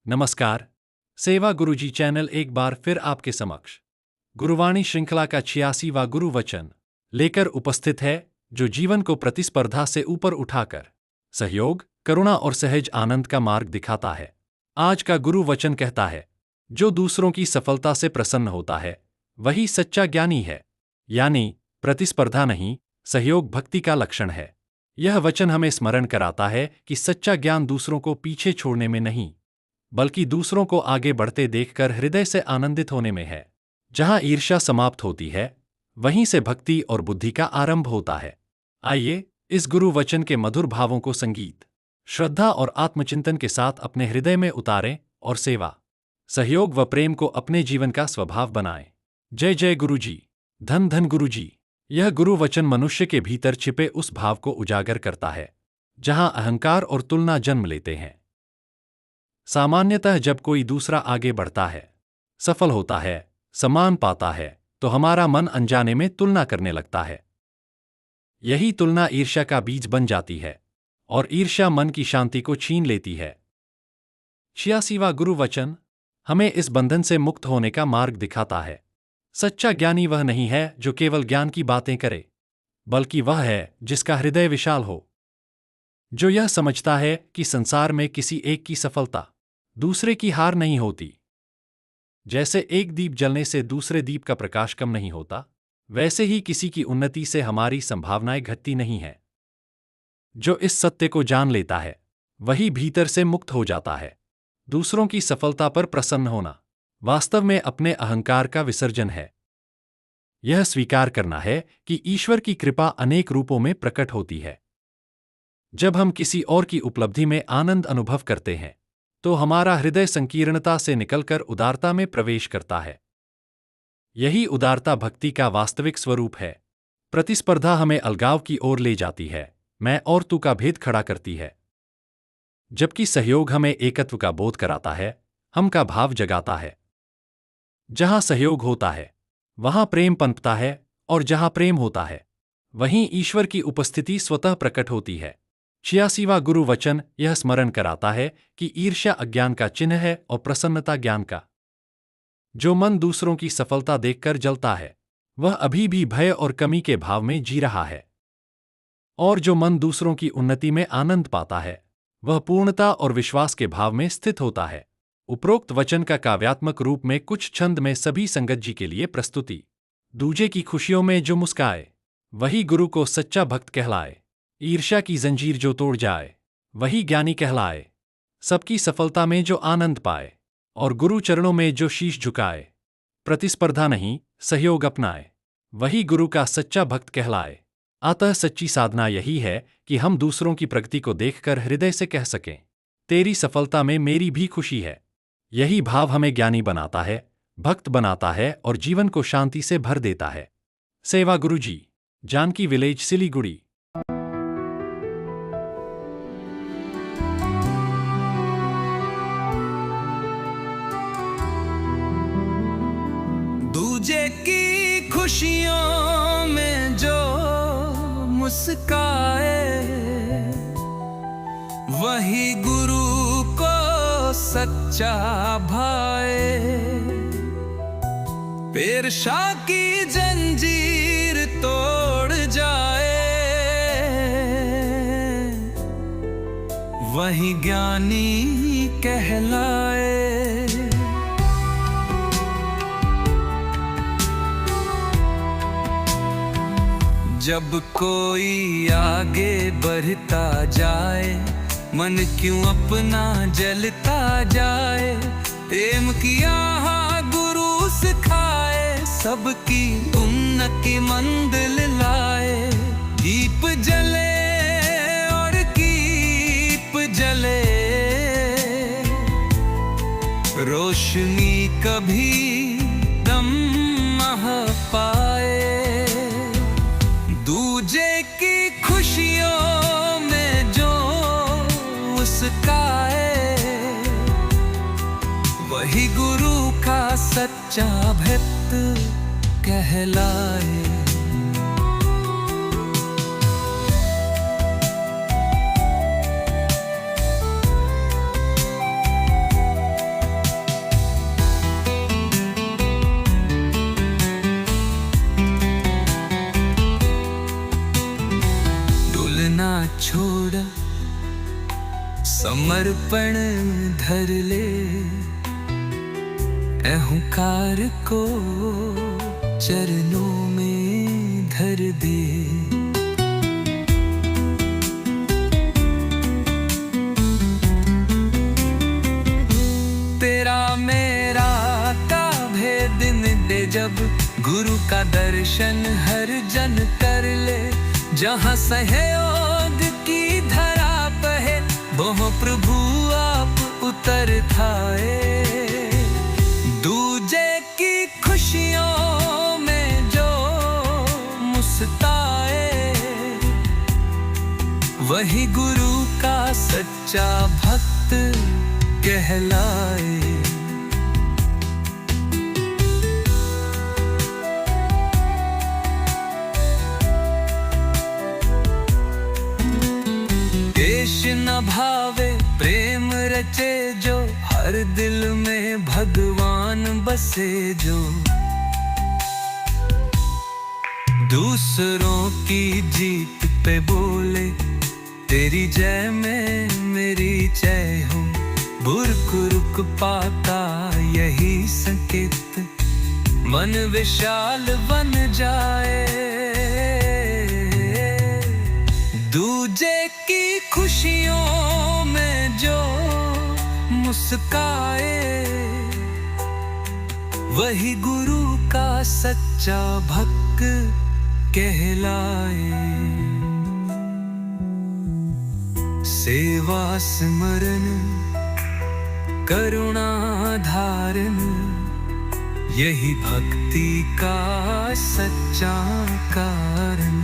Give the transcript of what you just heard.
नमस्कार। सेवा गुरुजी चैनल एक बार फिर आपके समक्ष गुरुवाणी श्रृंखला का 86वां गुरु वचन लेकर उपस्थित है, जो जीवन को प्रतिस्पर्धा से ऊपर उठाकर सहयोग, करुणा और सहज आनंद का मार्ग दिखाता है। आज का गुरु वचन कहता है, जो दूसरों की सफलता से प्रसन्न होता है वही सच्चा ज्ञानी है। यानी प्रतिस्पर्धा नहीं, सहयोग भक्ति का लक्षण है। यह वचन हमें स्मरण कराता है कि सच्चा ज्ञान दूसरों को पीछे छोड़ने में नहीं, बल्कि दूसरों को आगे बढ़ते देखकर हृदय से आनंदित होने में है। जहां ईर्ष्या समाप्त होती है, वहीं से भक्ति और बुद्धि का आरंभ होता है। आइए इस गुरु वचन के मधुर भावों को संगीत, श्रद्धा और आत्मचिंतन के साथ अपने हृदय में उतारें और सेवा, सहयोग व प्रेम को अपने जीवन का स्वभाव बनाएं। जय जय गुरुजी, धन धन गुरुजी। यह गुरु वचन मनुष्य के भीतर छिपे उस भाव को उजागर करता है जहां अहंकार और तुलना जन्म लेते हैं। सामान्यतः जब कोई दूसरा आगे बढ़ता है, सफल होता है, सम्मान पाता है, तो हमारा मन अनजाने में तुलना करने लगता है। यही तुलना ईर्ष्या का बीज बन जाती है और ईर्ष्या मन की शांति को छीन लेती है। 86वां गुरु वचन हमें इस बंधन से मुक्त होने का मार्ग दिखाता है। सच्चा ज्ञानी वह नहीं है जो केवल ज्ञान की बातें करे, बल्कि वह है जिसका हृदय विशाल हो, जो यह समझता है कि संसार में किसी एक की सफलता दूसरे की हार नहीं होती। जैसे एक दीप जलने से दूसरे दीप का प्रकाश कम नहीं होता, वैसे ही किसी की उन्नति से हमारी संभावनाएं घटती नहीं है। जो इस सत्य को जान लेता है, वही भीतर से मुक्त हो जाता है। दूसरों की सफलता पर प्रसन्न होना वास्तव में अपने अहंकार का विसर्जन है। यह स्वीकार करना है कि ईश्वर की कृपा अनेक रूपों में प्रकट होती है। जब हम किसी और की उपलब्धि में आनंद अनुभव करते हैं, तो हमारा हृदय संकीर्णता से निकलकर उदारता में प्रवेश करता है। यही उदारता भक्ति का वास्तविक स्वरूप है। प्रतिस्पर्धा हमें अलगाव की ओर ले जाती है, मैं और तू का भेद खड़ा करती है, जबकि सहयोग हमें एकत्व का बोध कराता है, हम का भाव जगाता है। जहां सहयोग होता है, वहां प्रेम पनपता है, और जहां प्रेम होता है, वहीं ईश्वर की उपस्थिति स्वतः प्रकट होती है। 86वां गुरु वचन यह स्मरण कराता है कि ईर्ष्या अज्ञान का चिन्ह है और प्रसन्नता ज्ञान का। जो मन दूसरों की सफलता देखकर जलता है, वह अभी भी भय और कमी के भाव में जी रहा है, और जो मन दूसरों की उन्नति में आनंद पाता है, वह पूर्णता और विश्वास के भाव में स्थित होता है। उपरोक्त वचन का काव्यात्मक रूप में कुछ छंद में सभी संगत जी के लिए प्रस्तुति। दूजे की खुशियों में जो मुस्काए, वही गुरु को सच्चा भक्त कहलाए। ईर्ष्या की जंजीर जो तोड़ जाए, वही ज्ञानी कहलाए। सबकी सफलता में जो आनंद पाए, और गुरु चरणों में जो शीश झुकाए। प्रतिस्पर्धा नहीं, सहयोग अपनाए, वही गुरु का सच्चा भक्त कहलाए। अतः सच्ची साधना यही है कि हम दूसरों की प्रगति को देखकर हृदय से कह सकें, तेरी सफलता में मेरी भी खुशी है। यही भाव हमें ज्ञानी बनाता है, भक्त बनाता है और जीवन को शांति से भर देता है। सेवा गुरुजी, जानकी विलेज, सिलीगुड़ी। दूजे की खुशियों में जो मुस्काए, वही गुरु को सच्चा भाए। ईर्ष्या की जंजीर तोड़ जाए, वही ज्ञानी कहलाए। जब कोई आगे बढ़ता जाए, मन क्यों अपना जलता जाए। प्रेम किया गुरु सिखाए, सबकी उन्नति मंजिल लाए। दीप जले और कीप जले, रोशनी कभी दम मह पाए। दूजे की खुशियों में जो मुस्काए, वही गुरु का सच्चा भक्त कहलाए। अर्पण धर ले, अहंकार को चरणों में धर दे। तेरा मेरा का भेद दे जब गुरु का दर्शन हर जन कर ले। जहाँ सहयोग की धरा बहे, वह प्रभु आप उतर थाए। दूजे की खुशियों में जो मुस्काए, वही गुरु का सच्चा भक्त कहलाए। देश न भावे प्रेम रचे जो, हर दिल में भगवान बसे जो। दूसरों की जीत पे बोले, तेरी जय में मेरी जय हो। बुरकुरुक पाता यही संकेत, मन विशाल बन जाए। दूजे की खुशियों में जो मुस्काए, वही गुरु का सच्चा भक्त कहलाए। सेवा स्मरण करुणा धारण, यही भक्ति का सच्चा कारण।